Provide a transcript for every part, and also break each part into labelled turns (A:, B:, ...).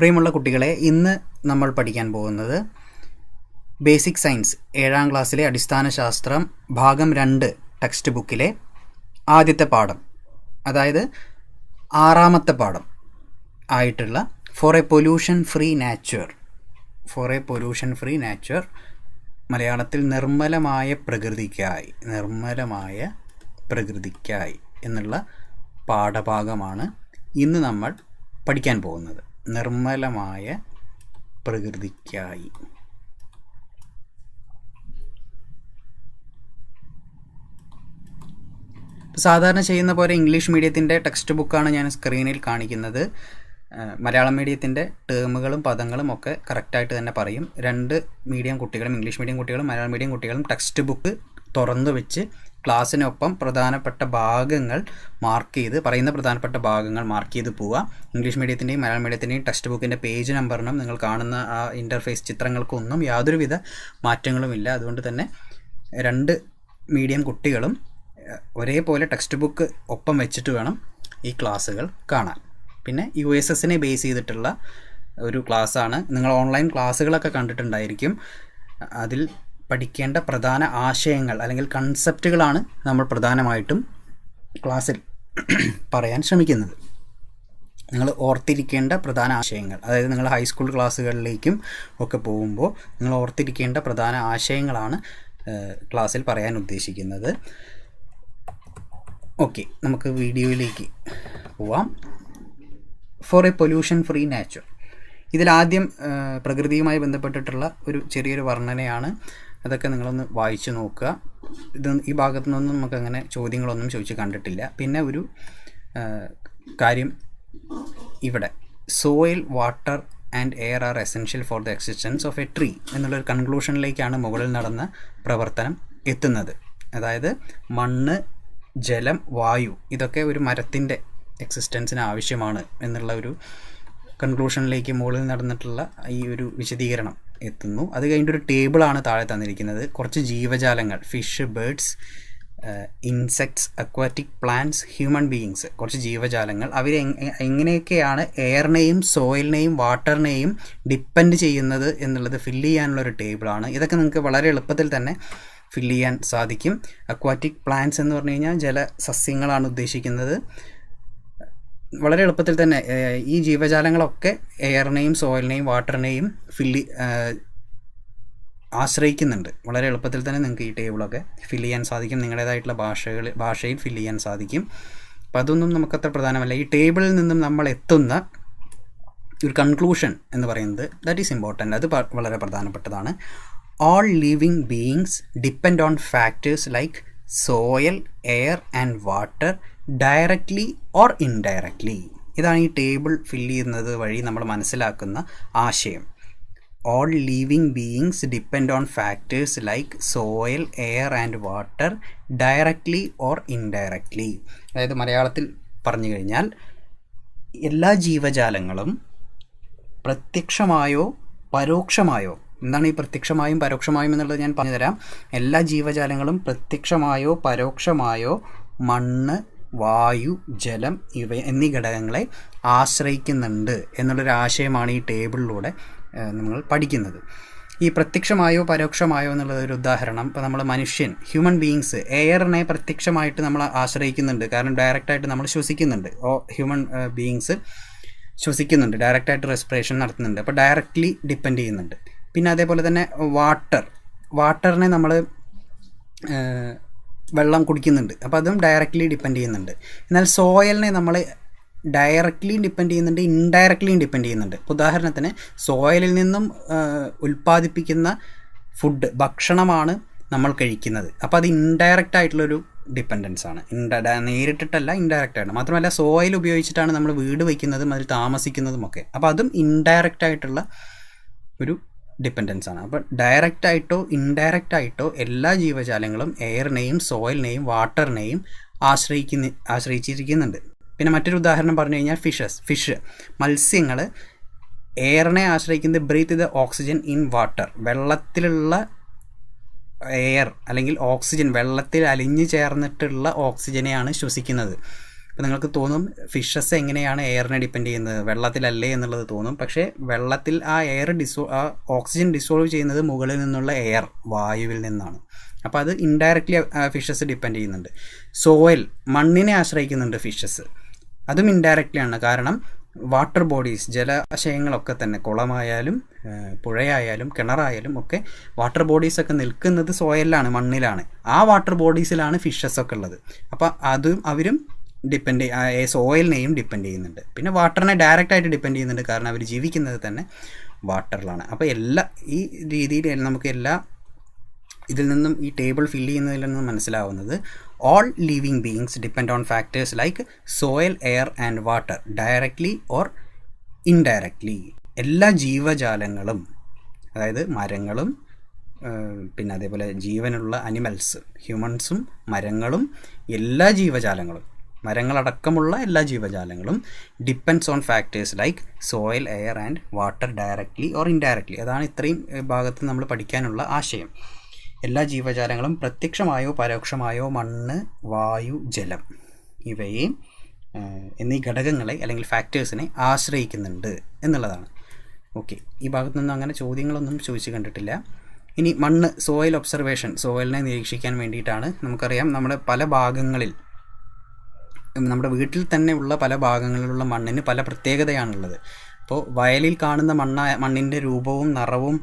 A: പ്രിയമുള്ള കുട്ടികളെ, ഇന്ന് നമ്മൾ പഠിക്കാൻ പോകുന്നത് ബേസിക് സയൻസ് 7ാം ക്ലാസ്സിലെ അടിസ്ഥാന ശാസ്ത്രം ഭാഗം 2 ടെക്സ്റ്റ് ബുക്കിലെ ആദ്യത്തെ പാഠം, അതായത് 6ാമത്തെ പാഠം ആയിട്ടുള്ള for a pollution free nature, മലയാളത്തിൽ നിർമ്മലമായ പ്രകൃതിക്കായി എന്നുള്ള പാഠഭാഗമാണ് ഇന്ന് നമ്മൾ പഠിക്കാൻ പോകുന്നത്. നിർമ്മലമായ പ്രകൃതിക്കായി. സാധാരണ ചെയ്യുന്ന പോലെ ഇംഗ്ലീഷ് മീഡിയത്തിൻ്റെ ടെക്സ്റ്റ് ബുക്കാണ് ഞാൻ സ്ക്രീനിൽ കാണിക്കുന്നത്. മലയാളം മീഡിയത്തിൻ്റെ ടേമുകളും പദങ്ങളും ഒക്കെ കറക്റ്റായിട്ട് തന്നെ പറയും. 2 മീഡിയം കുട്ടികളും, ഇംഗ്ലീഷ് മീഡിയം കുട്ടികളും മലയാളം മീഡിയം കുട്ടികളും ടെക്സ്റ്റ് ബുക്ക് തുറന്നു വെച്ച് ക്ലാസ്സിനൊപ്പം പ്രധാനപ്പെട്ട ഭാഗങ്ങൾ മാർക്ക് ചെയ്ത് പോവുക. ഇംഗ്ലീഷ് മീഡിയത്തിൻ്റെയും മലയാളം മീഡിയത്തിൻ്റെയും ടെക്സ്റ്റ് ബുക്കിൻ്റെ പേജ് നമ്പറിനും നിങ്ങൾ കാണുന്ന ആ ഇൻ്റർഫേസ് ചിത്രങ്ങൾക്കൊന്നും യാതൊരുവിധ മാറ്റങ്ങളുമില്ല. അതുകൊണ്ട് തന്നെ 2 മീഡിയം കുട്ടികളും ഒരേപോലെ ടെക്സ്റ്റ് ബുക്ക് ഒപ്പം വെച്ചിട്ട് വേണം ഈ ക്ലാസ്സുകൾ കാണാൻ. പിന്നെ USSനെ ബേസ് ചെയ്തിട്ടുള്ള ഒരു ക്ലാസ്സാണ്. നിങ്ങൾ ഓൺലൈൻ ക്ലാസ്സുകളൊക്കെ കണ്ടിട്ടുണ്ടായിരിക്കും. അതിൽ പഠിക്കേണ്ട പ്രധാന ആശയങ്ങൾ അല്ലെങ്കിൽ കൺസെപ്റ്റുകളാണ് നമ്മൾ പ്രധാനമായിട്ടും ക്ലാസ്സിൽ പറയാൻ ശ്രമിക്കുന്നത്. നിങ്ങൾ ഓർത്തിരിക്കേണ്ട പ്രധാന ആശയങ്ങൾ, അതായത് നിങ്ങൾ ഹൈസ്കൂൾ ക്ലാസ്സുകളിലേക്കും ഒക്കെ പോകുമ്പോൾ നിങ്ങൾ ഓർത്തിരിക്കേണ്ട പ്രധാന ആശയങ്ങളാണ് ക്ലാസ്സിൽ പറയാൻ ഉദ്ദേശിക്കുന്നത്. ഓക്കെ, നമുക്ക് വീഡിയോയിലേക്ക് പോവാം. For a pollution free nature. ഇതിലാദ്യം പ്രകൃതിയുമായി ബന്ധപ്പെട്ടിട്ടുള്ള ഒരു ചെറിയൊരു വർണ്ണനയാണ്. അതൊക്കെ നിങ്ങളൊന്ന് വായിച്ചു നോക്കുക. ഈ ഭാഗത്തു നിന്നൊന്നും നമുക്കങ്ങനെ ചോദ്യങ്ങളൊന്നും ചോദിച്ച് കണ്ടിട്ടില്ല. പിന്നെ ഒരു കാര്യം ഇവിടെ, soil, water and air are essential for the existence of A tree എന്നുള്ളൊരു കൺക്ലൂഷനിലേക്കാണ് മുകളിൽ നടന്ന പ്രവർത്തനം എത്തുന്നത്. അതായത് മണ്ണ്, ജലം, വായു ഇതൊക്കെ ഒരു മരത്തിൻ്റെ എക്സിസ്റ്റൻസിന് ആവശ്യമാണ് എന്നുള്ള ഒരു കൺക്ലൂഷനിലേക്ക് മുകളിൽ നടന്നിട്ടുള്ള ഈ ഒരു വിശദീകരണം എത്തുന്നു. അത് കഴിഞ്ഞിട്ടൊരു ടേബിളാണ് താഴെ തന്നിരിക്കുന്നത്. കുറച്ച് ജീവജാലങ്ങൾ, fish, birds, insects, aquatic plants, human beings, കുറച്ച് ജീവജാലങ്ങൾ. അവർ എങ്ങനെയൊക്കെയാണ് എയറിനെയും സോയിലിനെയും വാട്ടറിനെയും ഡിപ്പെൻഡ് ചെയ്യുന്നത് എന്നുള്ളത് ഫില്ല് ചെയ്യാനുള്ളൊരു ടേബിളാണ്. ഇതൊക്കെ നിങ്ങൾക്ക് വളരെ എളുപ്പത്തിൽ തന്നെ ഫില്ല് ചെയ്യാൻ സാധിക്കും. അക്വാറ്റിക് പ്ലാന്റ്സ് എന്ന് പറഞ്ഞു കഴിഞ്ഞാൽ ജലസസ്യങ്ങളാണ് ഉദ്ദേശിക്കുന്നത്. വളരെ എളുപ്പത്തിൽ തന്നെ ഈ ജീവജാലങ്ങളൊക്കെ എയറിനെയും സോയിലിനെയും വാട്ടറിനെയും ആശ്രയിക്കുന്നുണ്ട്. വളരെ എളുപ്പത്തിൽ തന്നെ നിങ്ങൾക്ക് ഈ ടേബിളൊക്കെ ഫില്ല് ചെയ്യാൻ സാധിക്കും. നിങ്ങളുടേതായിട്ടുള്ള ഭാഷയിൽ ഫില്ല് ചെയ്യാൻ സാധിക്കും. അപ്പം അതൊന്നും നമുക്കത്ര പ്രധാനമല്ല. ഈ ടേബിളിൽ നിന്നും നമ്മൾ എത്തുന്ന ഒരു കൺക്ലൂഷൻ എന്ന് പറയുന്നത് ദാറ്റ് ഈസ് ഇമ്പോർട്ടൻ്റ്. അത് വളരെ പ്രധാനപ്പെട്ടതാണ്. All living beings depend on factors like soil, air and water directly or indirectly. ഇതാണ് ഈ ടേബിൾ ഫില്ല് ചെയ്യുന്നത് വഴി നമ്മൾ മനസ്സിലാക്കുന്ന ആശയം. All living beings depend on factors like soil, air and water directly or indirectly. അതായത് മലയാളത്തിൽ പറഞ്ഞു കഴിഞ്ഞാൽ എല്ലാ ജീവജാലങ്ങളും പ്രത്യക്ഷമായോ പരോക്ഷമായോ, എന്താണ് ഈ പ്രത്യക്ഷമായും പരോക്ഷമായും എന്നുള്ളത് ഞാൻ പറഞ്ഞുതരാം. എല്ലാ ജീവജാലങ്ങളും പ്രത്യക്ഷമായോ പരോക്ഷമായോ മണ്ണ്, വായു, ജലം എന്നീ ഘടകങ്ങളെ ആശ്രയിക്കുന്നുണ്ട് എന്നുള്ളൊരു ആശയമാണ് ഈ ടേബിളിലൂടെ നമ്മൾ പഠിക്കുന്നത്. ഈ പ്രത്യക്ഷമായോ പരോക്ഷമായോ എന്നുള്ളതൊരു ഉദാഹരണം, ഇപ്പോൾ നമ്മൾ മനുഷ്യൻ, ഹ്യൂമൻ ബീയിങ്സ്, എയറിനെ പ്രത്യക്ഷമായിട്ട് നമ്മൾ ആശ്രയിക്കുന്നുണ്ട്. കാരണം ഡയറക്റ്റായിട്ട് നമ്മൾ ശ്വസിക്കുന്നുണ്ട്. ഹ്യൂമൻ ബീയിങ്സ് ശ്വസിക്കുന്നുണ്ട്, ഡയറക്റ്റായിട്ട് റെസ്പിറേഷൻ നടത്തുന്നുണ്ട്. അപ്പോൾ ഡയറക്റ്റ്ലി ഡിപ്പെൻഡ് ചെയ്യുന്നുണ്ട്. പിന്നെ അതേപോലെ തന്നെ വാട്ടറിനെ നമ്മൾ വെള്ളം കുടിക്കുന്നുണ്ട്. അപ്പോൾ അതും ഡയറക്റ്റ്ലി ഡിപ്പെൻഡ് ചെയ്യുന്നുണ്ട്. എന്നാൽ സോയിലിനെ നമ്മൾ ഡയറക്റ്റ്ലിയും ഡിപ്പെൻഡ് ചെയ്യുന്നുണ്ട്, ഇൻഡയറക്റ്റ്ലിയും ഡിപ്പെൻഡ് ചെയ്യുന്നുണ്ട്. ഉദാഹരണത്തിന് സോയിലിൽ നിന്നും ഉൽപ്പാദിപ്പിക്കുന്ന ഭക്ഷണമാണ് നമ്മൾ കഴിക്കുന്നത്. അപ്പോൾ അത് ഇൻഡയറക്റ്റ് ആയിട്ടുള്ളൊരു ഡിപ്പെൻഡൻസ് ആണ്. നേരിട്ടിട്ടല്ല, ഇൻഡയറക്റ്റ് ആണ്. മാത്രമല്ല സോയിൽ ഉപയോഗിച്ചിട്ടാണ് നമ്മൾ വീട് വയ്ക്കുന്നതും അതിൽ താമസിക്കുന്നതുമൊക്കെ. അപ്പോൾ അതും ഇൻഡയറക്റ്റ് ആയിട്ടുള്ള ഒരു ഡിപ്പെൻഡൻസ് ആണ്. അപ്പോൾ ഡയറക്റ്റായിട്ടോ ഇൻഡയറക്റ്റായിട്ടോ എല്ലാ ജീവജാലങ്ങളും എയറിനെയും സോയിലിനെയും വാട്ടറിനെയും ആശ്രയിച്ചിരിക്കുന്നുണ്ട്. പിന്നെ മറ്റൊരു ഉദാഹരണം പറഞ്ഞു കഴിഞ്ഞാൽ ഫിഷ്, മത്സ്യങ്ങൾ എയറിനെ ആശ്രയിക്കുന്നത് breathe the oxygen in water, വെള്ളത്തിലുള്ള എയർ അല്ലെങ്കിൽ ഓക്സിജൻ, വെള്ളത്തിൽ അലിഞ്ഞു ചേർന്നിട്ടുള്ള ഓക്സിജനെയാണ് ശ്വസിക്കുന്നത്. അപ്പോൾ നിങ്ങൾക്ക് തോന്നും ഫിഷസ് എങ്ങനെയാണ് എയറിനെ ഡിപ്പെൻഡ് ചെയ്യുന്നത്, വെള്ളത്തിലല്ലേ എന്നുള്ളത് തോന്നും. പക്ഷേ വെള്ളത്തിൽ ആ ഓക്സിജൻ ഡിസോൾവ് ചെയ്യുന്നത് മുകളിൽ നിന്നുള്ള എയർ, വായുവിൽ നിന്നാണ്. അപ്പോൾ അത് ഇൻഡയറക്റ്റ്ലി ഫിഷസ് ഡിപ്പെൻഡ് ചെയ്യുന്നുണ്ട്. സോയിൽ, മണ്ണിനെ ആശ്രയിക്കുന്നുണ്ട് ഫിഷസ്, അതും ഇൻഡയറക്റ്റ്ലി ആണ്. കാരണം വാട്ടർ ബോഡീസ്, ജലാശയങ്ങളൊക്കെ തന്നെ, കുളമായാലും പുഴയായാലും കിണറായാലും ഒക്കെ വാട്ടർ ബോഡീസൊക്കെ നിൽക്കുന്നത് സോയിലാണ്, മണ്ണിലാണ്. ആ വാട്ടർ ബോഡീസിലാണ് ഫിഷസൊക്കെ ഉള്ളത്. അപ്പോൾ അവരും സോയിലിനെയും ഡിപ്പെൻഡ് ചെയ്യുന്നുണ്ട്. പിന്നെ വാട്ടറിനെ ഡയറക്റ്റായിട്ട് ഡിപ്പെൻഡ് ചെയ്യുന്നുണ്ട്, കാരണം അവർ ജീവിക്കുന്നത് തന്നെ വാട്ടറിലാണ്. അപ്പോൾ ഈ രീതിയിൽ നമുക്ക് ഇതിൽ നിന്നും, ഈ ടേബിൾ ഫില്ല് ചെയ്യുന്നതിൽ നിന്നും മനസ്സിലാവുന്നത് all living beings depend on factors like soil, air and water directly or indirectly. എല്ലാ ജീവജാലങ്ങളും, അതായത് മരങ്ങളും പിന്നെ അതേപോലെ ജീവനുള്ള അനിമൽസ്, ഹ്യൂമൻസും മരങ്ങളും, എല്ലാ ജീവജാലങ്ങളും, മരങ്ങളടക്കമുള്ള എല്ലാ ജീവജാലങ്ങളും depends on factors like soil, air and water directly or indirectly. അതാണ് ഇത്രയും ഭാഗത്ത് നമ്മൾ പഠിക്കാനുള്ള ആശയം. എല്ലാ ജീവജാലങ്ങളും പ്രത്യക്ഷമായോ പരോക്ഷമായോ മണ്ണ്, വായു, ജലം എന്നീ ഘടകങ്ങളെ അല്ലെങ്കിൽ ഫാക്ടേഴ്സിനെ ആശ്രയിക്കുന്നുണ്ട് എന്നുള്ളതാണ്. ഓക്കെ, ഈ ഭാഗത്തു നിന്നും അങ്ങനെ ചോദ്യങ്ങളൊന്നും ചോദിച്ച് കണ്ടിട്ടില്ല. ഇനി മണ്ണ്, സോയിൽ ഒബ്സർവേഷൻ, സോയിലിനെ നിരീക്ഷിക്കാൻ വേണ്ടിയിട്ടാണ്. നമുക്കറിയാം, നമ്മുടെ പല ഭാഗങ്ങളിൽ, നമ്മുടെ വീട്ടിൽ തന്നെ ഉള്ള പല ഭാഗങ്ങളിലുള്ള മണ്ണിന് പല പ്രത്യേകതയാണുള്ളത്. അപ്പോൾ വയലിൽ കാണുന്ന മണ്ണിൻ്റെ രൂപവും നിറവും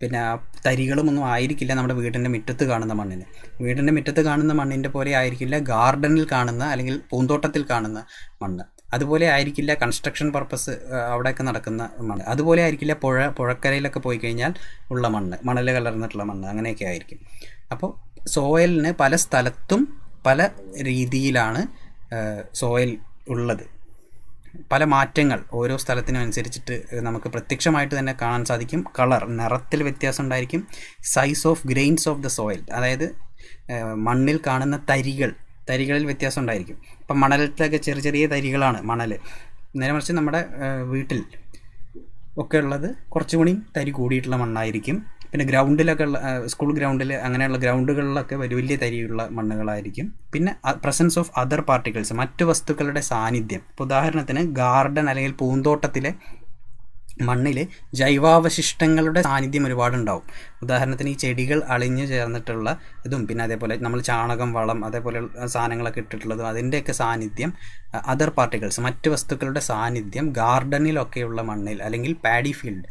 A: പിന്നെ തരികളുമൊന്നും ആയിരിക്കില്ല നമ്മുടെ വീടിൻ്റെ മുറ്റത്ത് കാണുന്ന മണ്ണിന്. വീടിൻ്റെ മുറ്റത്ത് കാണുന്ന മണ്ണിൻ്റെ പോലെ ആയിരിക്കില്ല ഗാർഡനിൽ കാണുന്ന അല്ലെങ്കിൽ പൂന്തോട്ടത്തിൽ കാണുന്ന മണ്ണ്. അതുപോലെ ആയിരിക്കില്ല കൺസ്ട്രക്ഷൻ പർപ്പസ് അവിടെയൊക്കെ നടക്കുന്ന മണ്ണ്. അതുപോലെ ആയിരിക്കില്ല പുഴക്കരയിലൊക്കെ പോയി കഴിഞ്ഞാൽ ഉള്ള മണ്ണ്, മണൽ കലർന്നിട്ടുള്ള മണ്ണ്, അങ്ങനെയൊക്കെ ആയിരിക്കും. അപ്പോൾ സോയിലിന് പല സ്ഥലത്തും പല രീതിയിലാണ് സോയിൽ ഉള്ളത്. പല മാറ്റങ്ങൾ ഓരോ സ്ഥലത്തിനും അനുസരിച്ചിട്ട് നമുക്ക് പ്രത്യക്ഷമായിട്ട് തന്നെ കാണാൻ സാധിക്കും. കളർ, നിറത്തിൽ വ്യത്യാസം ഉണ്ടായിരിക്കും. Size of grains of the soil, അതായത് മണ്ണിൽ കാണുന്ന തരികളിൽ വ്യത്യാസം ഉണ്ടായിരിക്കും. ഇപ്പം മണലത്തൊക്കെ ചെറിയ ചെറിയ തരികളാണ് മണൽ. നേരെ മറിച്ച് നമ്മുടെ വീട്ടിൽ ഒക്കെ ഉള്ളത് കുറച്ചുകൂടി തരി കൂടിയിട്ടുള്ള മണ്ണായിരിക്കും. പിന്നെ ഗ്രൗണ്ടിലൊക്കെ ഉള്ള, സ്കൂൾ ഗ്രൗണ്ടിൽ അങ്ങനെയുള്ള ഗ്രൗണ്ടുകളിലൊക്കെ വലിയ വലിയ തരിയുള്ള മണ്ണുകളായിരിക്കും. പിന്നെ പ്രസൻസ് ഓഫ് അതർ പാർട്ടിക്കിൾസ്, മറ്റു വസ്തുക്കളുടെ സാന്നിധ്യം. ഇപ്പോൾ ഉദാഹരണത്തിന് ഗാർഡൻ അല്ലെങ്കിൽ പൂന്തോട്ടത്തിലെ മണ്ണിൽ ജൈവാവശിഷ്ടങ്ങളുടെ സാന്നിധ്യം ഒരുപാടുണ്ടാവും. ഉദാഹരണത്തിന് ഈ ചെടികൾ അളിഞ്ഞു ചേർന്നിട്ടുള്ള ഇതും, പിന്നെ അതേപോലെ നമ്മൾ ചാണകം, വളം, അതേപോലെ സാധനങ്ങളൊക്കെ ഇട്ടിട്ടുള്ളതും, അതിൻ്റെയൊക്കെ സാന്നിധ്യം, അതർ പാർട്ടിക്കിൾസ്, മറ്റു വസ്തുക്കളുടെ സാന്നിധ്യം ഗാർഡനിലൊക്കെയുള്ള മണ്ണിൽ അല്ലെങ്കിൽ പാഡി ഫീൽഡ്,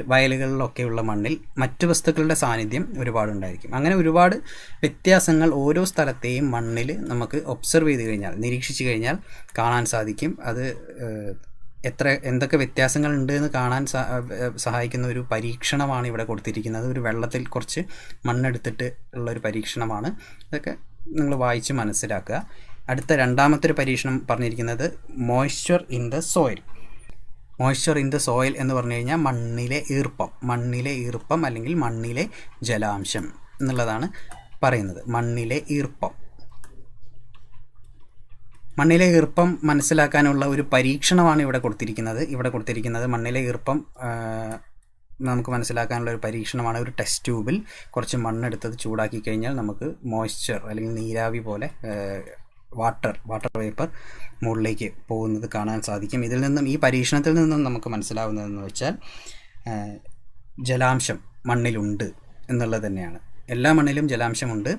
A: വയലുകളിലൊക്കെയുള്ള മണ്ണിൽ മറ്റു വസ്തുക്കളുടെ സാന്നിധ്യം ഒരുപാടുണ്ടായിരിക്കും. അങ്ങനെ ഒരുപാട് വ്യത്യാസങ്ങൾ ഓരോ സ്ഥലത്തെയും മണ്ണിൽ നമുക്ക് ഒബ്സർവ് ചെയ്ത് കഴിഞ്ഞാൽ, നിരീക്ഷിച്ച് കഴിഞ്ഞാൽ കാണാൻ സാധിക്കും. അത് എന്തൊക്കെ വ്യത്യാസങ്ങൾ ഉണ്ട് എന്ന് കാണാൻ സഹായിക്കുന്ന ഒരു പരീക്ഷണമാണ് ഇവിടെ കൊടുത്തിരിക്കുന്നത്. ഒരു വെള്ളത്തിൽ കുറച്ച് മണ്ണെടുത്തിട്ട് ഉള്ളൊരു പരീക്ഷണമാണ്. അതൊക്കെ നിങ്ങൾ വായിച്ച് മനസ്സിലാക്കുക. അടുത്ത രണ്ടാമത്തെ ഒരു പരീക്ഷണം പറഞ്ഞിരിക്കുന്നത് moisture in the soil. Moisture in the soil എന്ന് പറഞ്ഞു കഴിഞ്ഞാൽ മണ്ണിലെ ഈർപ്പം അല്ലെങ്കിൽ മണ്ണിലെ ജലാംശം എന്നുള്ളതാണ് പറയുന്നത്. മണ്ണിലെ ഈർപ്പം മനസ്സിലാക്കാനുള്ള ഒരു പരീക്ഷണമാണ് ഇവിടെ കൊടുത്തിരിക്കുന്നത്. മണ്ണിലെ ഈർപ്പം നമുക്ക് മനസ്സിലാക്കാനുള്ള ഒരു പരീക്ഷണമാണ്. ഒരു ടെസ്റ്റ് ട്യൂബിൽ കുറച്ച് മണ്ണെടുത്തത് ചൂടാക്കി കഴിഞ്ഞാൽ നമുക്ക് മോയ്സ്ചർ അല്ലെങ്കിൽ നീരാവി പോലെ വാട്ടർ വേപ്പർ മുകളിലേക്ക് പോകുന്നത് കാണാൻ സാധിക്കും. ഈ പരീക്ഷണത്തിൽ നിന്നും നമുക്ക് മനസ്സിലാവുന്നതെന്ന് വെച്ചാൽ ജലാംശം മണ്ണിലുണ്ട് എന്നുള്ളത് തന്നെയാണ്. എല്ലാ മണ്ണിലും ജലാംശമുണ്ട്.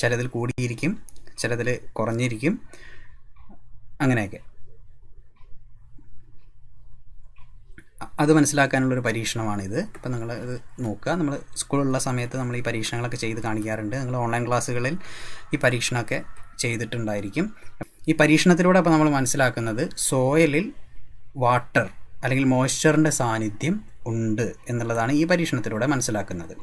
A: ചിലതിൽ കൂടിയിരിക്കും, ചിലതിൽ കുറഞ്ഞിരിക്കും, അങ്ങനെയൊക്കെ. അത് മനസ്സിലാക്കാനുള്ളൊരു പരീക്ഷണമാണിത്. ഇപ്പം നിങ്ങൾ ഇത് നോക്കുക. നമ്മൾ സ്കൂളിലുള്ള സമയത്ത് നമ്മൾ ഈ പരീക്ഷണങ്ങളൊക്കെ ചെയ്ത് കാണിക്കാറുണ്ട്. നിങ്ങൾ ഓൺലൈൻ ക്ലാസ്സുകളിൽ ഈ പരീക്ഷണമൊക്കെ ചെയ്തിട്ടുണ്ടായിരിക്കും. ഈ പരീക്ഷണത്തിലൂടെ അപ്പോൾ നമ്മൾ മനസ്സിലാക്കുന്നത് സോയിലിൽ വാട്ടർ അല്ലെങ്കിൽ മോയ്സ്ചറിൻ്റെ സാന്നിധ്യം ഉണ്ട് എന്നുള്ളതാണ് ഈ പരീക്ഷണത്തിലൂടെ മനസ്സിലാക്കുന്നത്.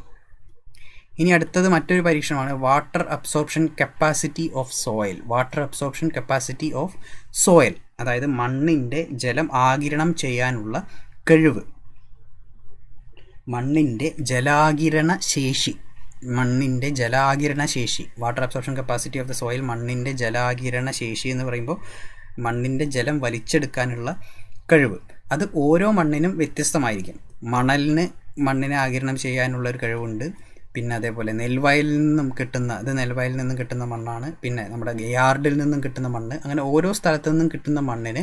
A: ഇനി അടുത്തത് മറ്റൊരു പരീക്ഷണമാണ് water absorption capacity of soil, അതായത് മണ്ണിൻ്റെ ജലം ആഗിരണം ചെയ്യാനുള്ള കഴിവ്. മണ്ണിൻ്റെ ജലാഗിരണ ശേഷി, water absorption capacity of the soil, മണ്ണിൻ്റെ ജലാഗിരണ ശേഷി എന്ന് പറയുമ്പോൾ മണ്ണിൻ്റെ ജലം വലിച്ചെടുക്കാനുള്ള കഴിവ്. അത് ഓരോ മണ്ണിനും വ്യത്യസ്തമായിരിക്കും. മണ്ണിനെ ആഗിരണം ചെയ്യാനുള്ളൊരു കഴിവുണ്ട്. പിന്നെ അതേപോലെ നെൽവയലിൽ നിന്നും കിട്ടുന്ന മണ്ണാണ്. പിന്നെ നമ്മുടെ യാർഡിൽ നിന്നും കിട്ടുന്ന മണ്ണ്. അങ്ങനെ ഓരോ സ്ഥലത്തു നിന്നും കിട്ടുന്ന മണ്ണിന്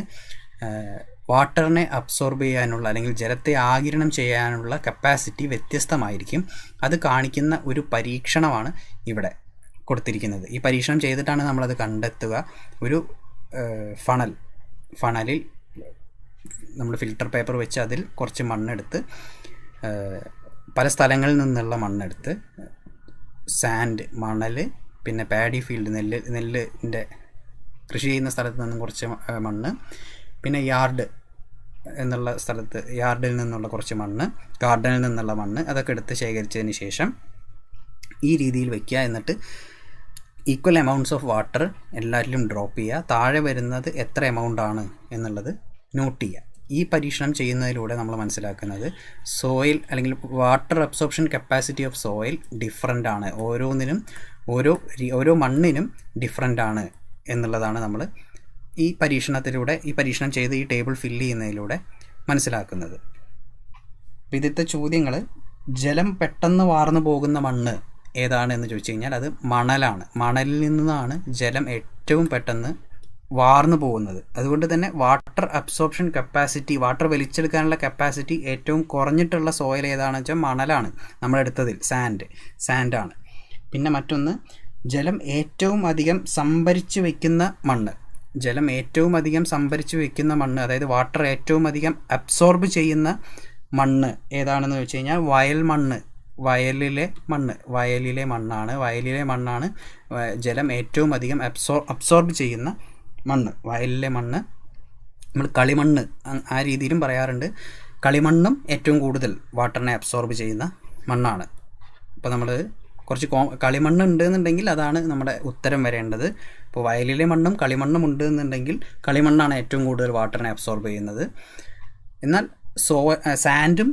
A: വാട്ടറിനെ അബ്സോർബ് ചെയ്യാനുള്ള അല്ലെങ്കിൽ ജലത്തെ ആഗിരണം ചെയ്യാനുള്ള കപ്പാസിറ്റി വ്യത്യസ്തമായിരിക്കും. അത് കാണിക്കുന്ന ഒരു പരീക്ഷണമാണ് ഇവിടെ കൊടുത്തിരിക്കുന്നത്. ഈ പരീക്ഷണം ചെയ്തിട്ടാണ് നമ്മളത് കണ്ടെത്തുക. ഒരു ഫണലിൽ നമ്മൾ ഫിൽട്ടർ പേപ്പർ വെച്ച് അതിൽ കുറച്ച് മണ്ണെടുത്ത്, പല സ്ഥലങ്ങളിൽ നിന്നുള്ള മണ്ണെടുത്ത്, സാൻഡ്, മണൽ, പിന്നെ പാഡി ഫീൽഡ്, നെല്ലിൻ്റെ കൃഷി ചെയ്യുന്ന സ്ഥലത്ത് നിന്നും കുറച്ച് മണ്ണ്, പിന്നെ യാർഡിൽ നിന്നുള്ള കുറച്ച് മണ്ണ്, ഗാർഡനിൽ നിന്നുള്ള മണ്ണ്, അതൊക്കെ എടുത്ത് ശേഖരിച്ചതിന് ശേഷം ഈ രീതിയിൽ വയ്ക്കുക. എന്നിട്ട് ഈക്വൽ എമൗണ്ട്സ് ഓഫ് വാട്ടർ എല്ലാറ്റിലും ഡ്രോപ്പ് ചെയ്യുക. താഴെ വരുന്നത് എത്ര എമൗണ്ടാണ് എന്നുള്ളത് നോട്ട് ചെയ്യുക. ഈ പരീക്ഷണം ചെയ്യുന്നതിലൂടെ നമ്മൾ മനസ്സിലാക്കുന്നത് സോയിൽ അല്ലെങ്കിൽ water absorption capacity of soil different ആണ്. ഓരോ മണ്ണിനും ഡിഫറൻ്റ് ആണ് എന്നുള്ളതാണ് നമ്മൾ ഈ പരീക്ഷണം ചെയ്ത് ഈ ടേബിൾ ഫില്ല് ചെയ്യുന്നതിലൂടെ മനസ്സിലാക്കുന്നത്. അപ്പോൾ ഇതിലത്തെ ചോദ്യങ്ങൾ, ജലം പെട്ടെന്ന് വാർന്നു പോകുന്ന മണ്ണ് ഏതാണ് എന്ന് ചോദിച്ചു കഴിഞ്ഞാൽ അത് മണലാണ്. മണലിൽ നിന്നാണ് ജലം ഏറ്റവും പെട്ടെന്ന് വാർന്നു പോകുന്നത്. അതുകൊണ്ട് തന്നെ വാട്ടർ അബ്സോർപ്ഷൻ കപ്പാസിറ്റി, വാട്ടർ വലിച്ചെടുക്കാനുള്ള കപ്പാസിറ്റി ഏറ്റവും കുറഞ്ഞിട്ടുള്ള സോയിൽ ഏതാണെന്ന് വെച്ചാൽ മണലാണ്. നമ്മളെടുത്തതിൽ സാൻഡാണ്. പിന്നെ മറ്റൊന്ന്, ജലം ഏറ്റവും അധികം സംഭരിച്ച് വയ്ക്കുന്ന മണ്ണ്, അതായത് വാട്ടർ ഏറ്റവും അധികം അബ്സോർബ് ചെയ്യുന്ന മണ്ണ് ഏതാണെന്ന് വെച്ച് കഴിഞ്ഞാൽ വയലിലെ മണ്ണാണ് ജലം ഏറ്റവും അധികം അബ്സോർബ് ചെയ്യുന്ന മണ്ണ്. വയലിലെ മണ്ണ് നമ്മൾ കളിമണ്ണ് ആ രീതിയിലും പറയാറുണ്ട്. കളിമണ്ണും ഏറ്റവും കൂടുതൽ വാട്ടറിനെ അബ്സോർബ് ചെയ്യുന്ന മണ്ണാണ്. അപ്പോൾ നമ്മൾ കുറച്ച് കളിമണ്ണ് ഉണ്ട് എന്നുണ്ടെങ്കിൽ അതാണ് നമ്മുടെ ഉത്തരം വരേണ്ടത്. ഇപ്പോൾ വയലിലെ മണ്ണും കളിമണ്ണും ഉണ്ട് എന്നുണ്ടെങ്കിൽ കളിമണ്ണാണ് ഏറ്റവും കൂടുതൽ വാട്ടറിനെ അബ്സോർബ് ചെയ്യുന്നത്. എന്നാൽ സാൻഡും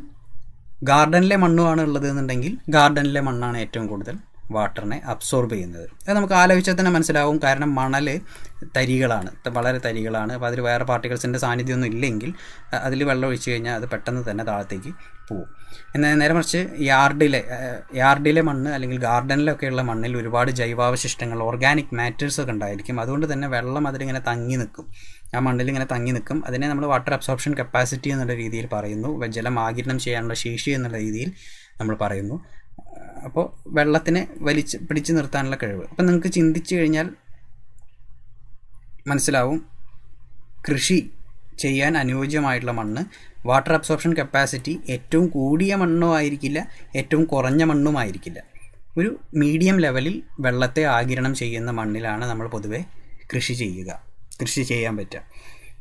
A: ഗാർഡനിലെ മണ്ണുമാണ് ഉള്ളത് എന്നുണ്ടെങ്കിൽ ഗാർഡനിലെ മണ്ണാണ് ഏറ്റവും കൂടുതൽ വാട്ടറിനെ അബ്സോർബ് ചെയ്യുന്നത്. അത് നമുക്ക് ആലോചിച്ചാൽ തന്നെ മനസ്സിലാവും. കാരണം മണൽ വളരെ തരികളാണ്. അപ്പോൾ അതിൽ വേറെ പാർട്ടിക്കിൾസിൻ്റെ സാന്നിധ്യമൊന്നും ഇല്ലെങ്കിൽ അതിൽ വെള്ളം ഒഴിച്ച് കഴിഞ്ഞാൽ അത് പെട്ടെന്ന് തന്നെ താഴത്തേക്ക് പോകും. എന്നാൽ നേരെ മറിച്ച് യാർഡിലെ മണ്ണ് അല്ലെങ്കിൽ ഗാർഡനിലൊക്കെയുള്ള മണ്ണിൽ ഒരുപാട് ജൈവാവശിഷ്ടങ്ങൾ, ഓർഗാനിക് മാറ്റേഴ്സൊക്കെ ഉണ്ടായിരിക്കും. അതുകൊണ്ട് തന്നെ വെള്ളം അതിലിങ്ങനെ തങ്ങി നിൽക്കും, ആ മണ്ണിലിങ്ങനെ തങ്ങി നിൽക്കും. അതിനെ നമ്മൾ വാട്ടർ അബ്സോർപ്ഷൻ കപ്പാസിറ്റി എന്നുള്ള രീതിയിൽ പറയുന്നു. ജലം ആഗിരണം ചെയ്യാനുള്ള ശേഷി എന്നുള്ള രീതിയിൽ നമ്മൾ പറയുന്നു. അപ്പോൾ വെള്ളത്തിനെ പിടിച്ചു നിർത്താനുള്ള കഴിവ്. അപ്പം നിങ്ങൾക്ക് ചിന്തിച്ചു കഴിഞ്ഞാൽ മനസ്സിലാവും, കൃഷി ചെയ്യാൻ അനുയോജ്യമായിട്ടുള്ള മണ്ണ്, വാട്ടർ അബ്സോർപ്ഷൻ കപ്പാസിറ്റി ഏറ്റവും കൂടിയ മണ്ണും ആയിരിക്കില്ല, ഏറ്റവും കുറഞ്ഞ മണ്ണും ആയിരിക്കില്ല. ഒരു മീഡിയം ലെവലിൽ വെള്ളത്തെ ആഗിരണം ചെയ്യുന്ന മണ്ണിലാണ് നമ്മൾ പൊതുവെ കൃഷി ചെയ്യാൻ പറ്റുക.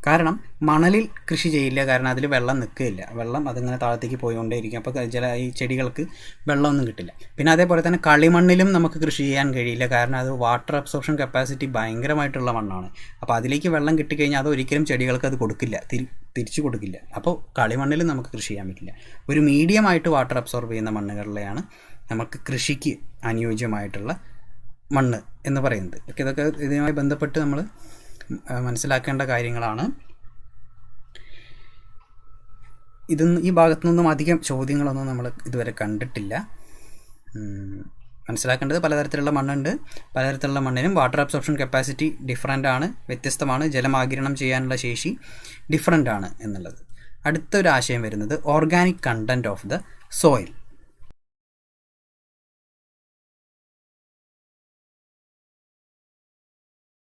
A: കാരണം മണലിൽ കൃഷി ചെയ്യില്ല, കാരണം അതിൽ വെള്ളം നിൽക്കുകയില്ല, വെള്ളം അതിങ്ങനെ താഴത്തേക്ക് പോയിക്കൊണ്ടേയിരിക്കും. അപ്പോൾ ഈ ചെടികൾക്ക് വെള്ളമൊന്നും കിട്ടില്ല. പിന്നെ അതേപോലെ തന്നെ കളിമണ്ണിലും നമുക്ക് കൃഷി ചെയ്യാൻ കഴിയില്ല, കാരണം അത് വാട്ടർ അബ്സോർപ്ഷൻ കപ്പാസിറ്റി ഭയങ്കരമായിട്ടുള്ള മണ്ണാണ്. അപ്പോൾ അതിലേക്ക് വെള്ളം കിട്ടിക്കഴിഞ്ഞാൽ അത് ഒരിക്കലും ചെടികൾക്ക് അത് കൊടുക്കില്ല, തിരിച്ചു കൊടുക്കില്ല. അപ്പോൾ കളിമണ്ണിൽ നമുക്ക് കൃഷി ചെയ്യാൻ പറ്റില്ല. ഒരു മീഡിയമായിട്ട് വാട്ടർ അബ്സോർബ് ചെയ്യുന്ന മണ്ണുകളിലെയാണ് നമുക്ക് കൃഷിക്ക് അനുയോജ്യമായിട്ടുള്ള മണ്ണ് എന്ന് പറയുന്നത്. ഇതൊക്കെ ഇതുമായി ബന്ധപ്പെട്ട് നമ്മൾ മനസ്സിലാക്കേണ്ട കാര്യങ്ങളാണ്. ഈ ഭാഗത്തു നിന്നും അധികം ചോദ്യങ്ങളൊന്നും നമ്മൾ ഇതുവരെ കണ്ടിട്ടില്ല. മനസ്സിലാക്കേണ്ടത് പലതരത്തിലുള്ള മണ്ണുണ്ട്, പലതരത്തിലുള്ള മണ്ണിനും വാട്ടർ അബ്സോർപ്ഷൻ കപ്പാസിറ്റി ഡിഫറൻ്റ് ആണ്, വ്യത്യസ്തമാണ്. ജലം ആഗിരണം ചെയ്യാനുള്ള ശേഷി ഡിഫറൻ്റ് ആണ് എന്നുള്ളത്. അടുത്തൊരു ആശയം വരുന്നത് organic content of the soil.